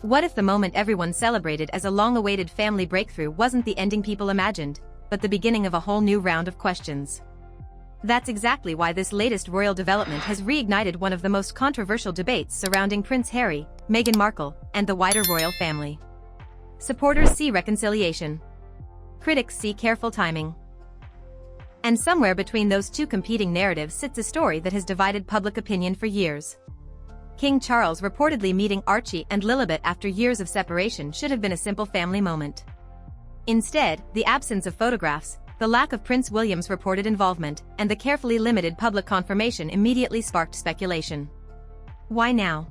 What if the moment everyone celebrated as a long-awaited family breakthrough wasn't the ending people imagined, but the beginning of a whole new round of questions? That's exactly why this latest royal development has reignited one of the most controversial debates surrounding Prince Harry, Meghan Markle, and the wider royal family. Supporters see reconciliation. Critics see careful timing. And somewhere between those two competing narratives sits a story that has divided public opinion for years. King Charles reportedly meeting Archie and Lilibet after years of separation should have been a simple family moment. Instead, the absence of photographs, the lack of Prince William's reported involvement, and the carefully limited public confirmation immediately sparked speculation. Why now?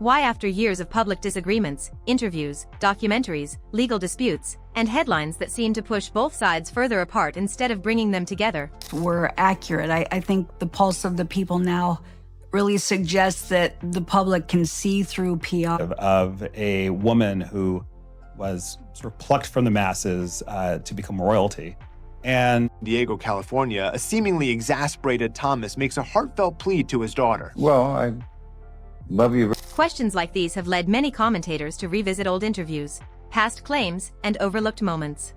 Why, after years of public disagreements, interviews, documentaries, legal disputes, and headlines that seem to push both sides further apart instead of bringing them together? We're accurate. I think the pulse of the people now really suggests that the public can see through PR. Of a woman who was sort of plucked from the masses to become royalty. And Diego, California, a seemingly exasperated Thomas makes a heartfelt plea to his daughter. Well, I love you. Questions like these have led many commentators to revisit old interviews, past claims, and overlooked moments.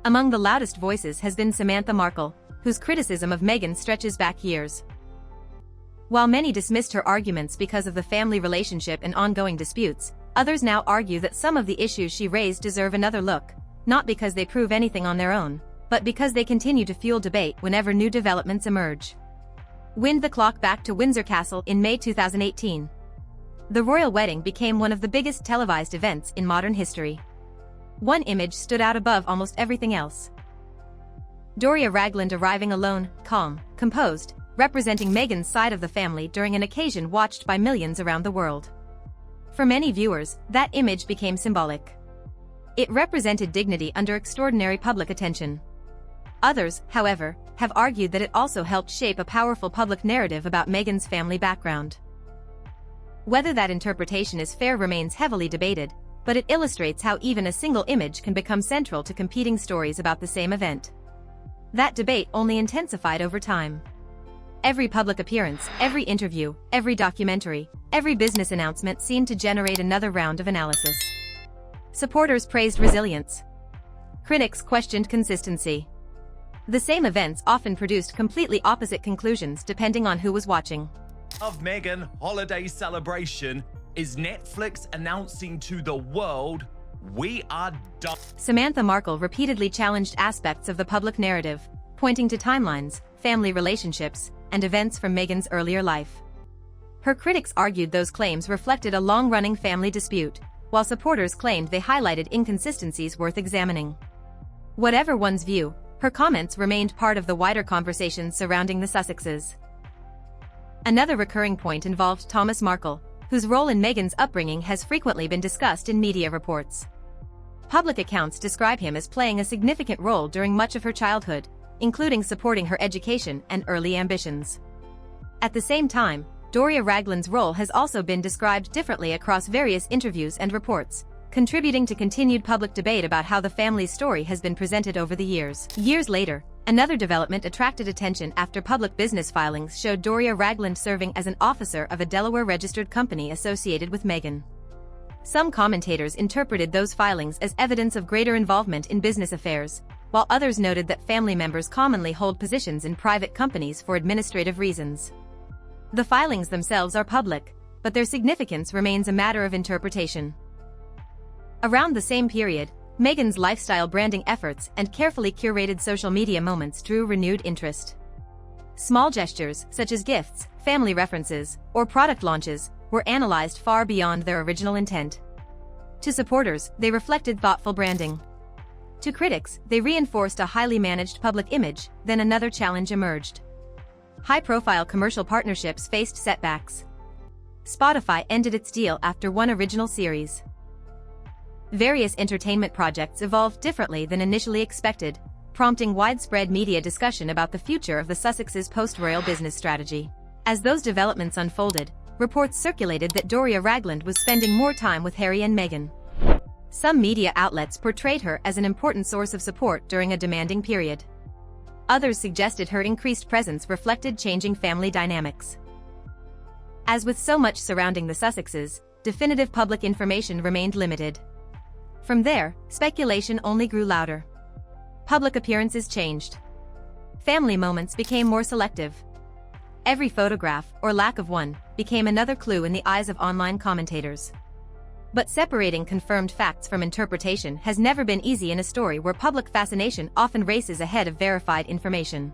Among the loudest voices has been Samantha Markle, whose criticism of Meghan stretches back years. While many dismissed her arguments because of the family relationship and ongoing disputes, others now argue that some of the issues she raised deserve another look, not because they prove anything on their own, but because they continue to fuel debate whenever new developments emerge. Wind the clock back to Windsor Castle in May 2018. The royal wedding became one of the biggest televised events in modern history. One image stood out above almost everything else. Doria Ragland arriving alone, calm, composed, representing Meghan's side of the family during an occasion watched by millions around the world. For many viewers, that image became symbolic. It represented dignity under extraordinary public attention. Others, however, have argued that it also helped shape a powerful public narrative about Meghan's family background. Whether that interpretation is fair remains heavily debated, but it illustrates how even a single image can become central to competing stories about the same event. That debate only intensified over time. Every public appearance, every interview, every documentary, every business announcement seemed to generate another round of analysis. Supporters praised resilience. Critics questioned consistency. The same events often produced completely opposite conclusions depending on who was watching. Of Meghan holiday celebration is Netflix announcing to the world, we are done. Samantha Markle repeatedly challenged aspects of the public narrative, pointing to timelines, family relationships, and events from Meghan's earlier life. Her critics argued those claims reflected a long-running family dispute, while supporters claimed they highlighted inconsistencies worth examining. Whatever one's view, her comments remained part of the wider conversation surrounding the Sussexes. Another recurring point involved Thomas Markle, whose role in Meghan's upbringing has frequently been discussed in media reports. Public accounts describe him as playing a significant role during much of her childhood, including supporting her education and early ambitions. At the same time, Doria Ragland's role has also been described differently across various interviews and reports, contributing to continued public debate about how the family's story has been presented over the years. Years later, another development attracted attention after public business filings showed Doria Ragland serving as an officer of a Delaware-registered company associated with Meghan. Some commentators interpreted those filings as evidence of greater involvement in business affairs, while others noted that family members commonly hold positions in private companies for administrative reasons. The filings themselves are public, but their significance remains a matter of interpretation. Around the same period, Meghan's lifestyle branding efforts and carefully curated social media moments drew renewed interest. Small gestures, such as gifts, family references, or product launches, were analyzed far beyond their original intent. To supporters, they reflected thoughtful branding. To critics, they reinforced a highly managed public image. Then another challenge emerged. High-profile commercial partnerships faced setbacks. Spotify ended its deal after one original series. Various entertainment projects evolved differently than initially expected, prompting widespread media discussion about the future of the Sussexes' post-royal business strategy. As those developments unfolded, reports circulated that Doria Ragland was spending more time with Harry and Meghan. Some media outlets portrayed her as an important source of support during a demanding period. Others suggested her increased presence reflected changing family dynamics. As with so much surrounding the Sussexes, definitive public information remained limited. From there, speculation only grew louder. Public appearances changed. Family moments became more selective. Every photograph, or lack of one, became another clue in the eyes of online commentators. But separating confirmed facts from interpretation has never been easy in a story where public fascination often races ahead of verified information.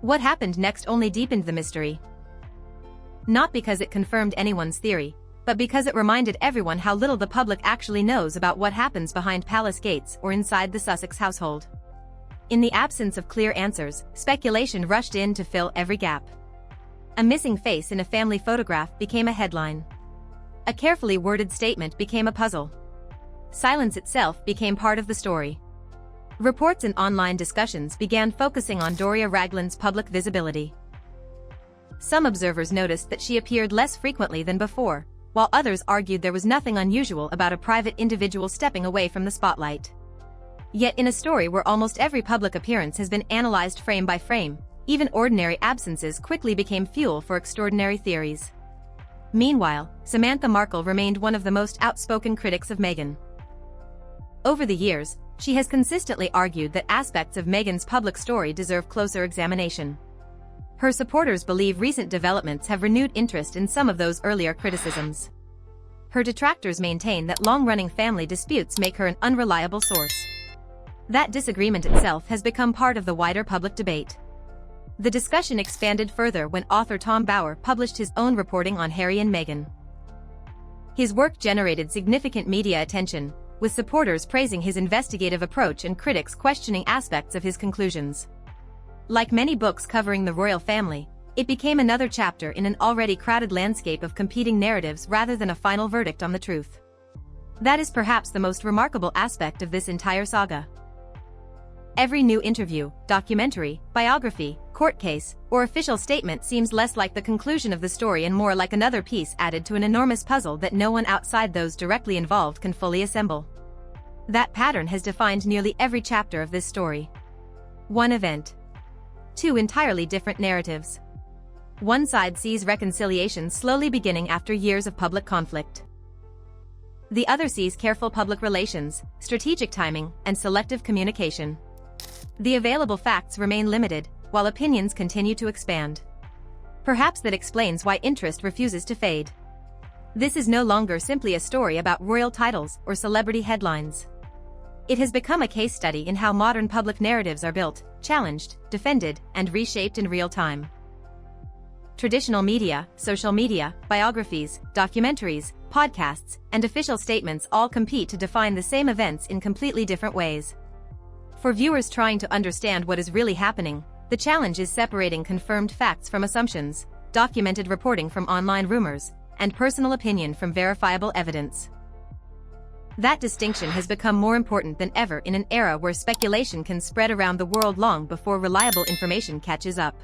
What happened next only deepened the mystery. Not because it confirmed anyone's theory, but because it reminded everyone how little the public actually knows about what happens behind palace gates or inside the Sussex household. In the absence of clear answers, speculation rushed in to fill every gap. A missing face in a family photograph became a headline. A carefully worded statement became a puzzle. Silence itself became part of the story. Reports and online discussions began focusing on Doria Ragland's public visibility. Some observers noticed that she appeared less frequently than before, while others argued there was nothing unusual about a private individual stepping away from the spotlight. Yet in a story where almost every public appearance has been analyzed frame by frame, even ordinary absences quickly became fuel for extraordinary theories. Meanwhile, Samantha Markle remained one of the most outspoken critics of Meghan. Over the years, she has consistently argued that aspects of Meghan's public story deserve closer examination. Her supporters believe recent developments have renewed interest in some of those earlier criticisms. Her detractors maintain that long-running family disputes make her an unreliable source. That disagreement itself has become part of the wider public debate. The discussion expanded further when author Tom Bower published his own reporting on Harry and Meghan. His work generated significant media attention, with supporters praising his investigative approach and critics questioning aspects of his conclusions. Like many books covering the royal family, it became another chapter in an already crowded landscape of competing narratives rather than a final verdict on the truth. That is perhaps the most remarkable aspect of this entire saga. Every new interview, documentary, biography, court case, or official statement seems less like the conclusion of the story and more like another piece added to an enormous puzzle that no one outside those directly involved can fully assemble. That pattern has defined nearly every chapter of this story. One event. Two entirely different narratives. One side sees reconciliation slowly beginning after years of public conflict. The other sees careful public relations, strategic timing, and selective communication. The available facts remain limited, while opinions continue to expand. Perhaps that explains why interest refuses to fade. This is no longer simply a story about royal titles or celebrity headlines. It has become a case study in how modern public narratives are built, challenged, defended, and reshaped in real time. Traditional media, social media, biographies, documentaries, podcasts, and official statements all compete to define the same events in completely different ways. For viewers trying to understand what is really happening, the challenge is separating confirmed facts from assumptions, documented reporting from online rumors, and personal opinion from verifiable evidence. That distinction has become more important than ever in an era where speculation can spread around the world long before reliable information catches up.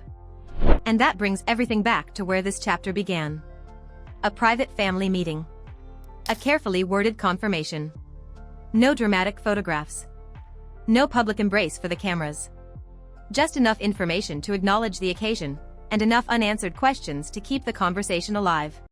And that brings everything back to where this chapter began. A private family meeting. A carefully worded confirmation. No dramatic photographs. No public embrace for the cameras. Just enough information to acknowledge the occasion, and enough unanswered questions to keep the conversation alive.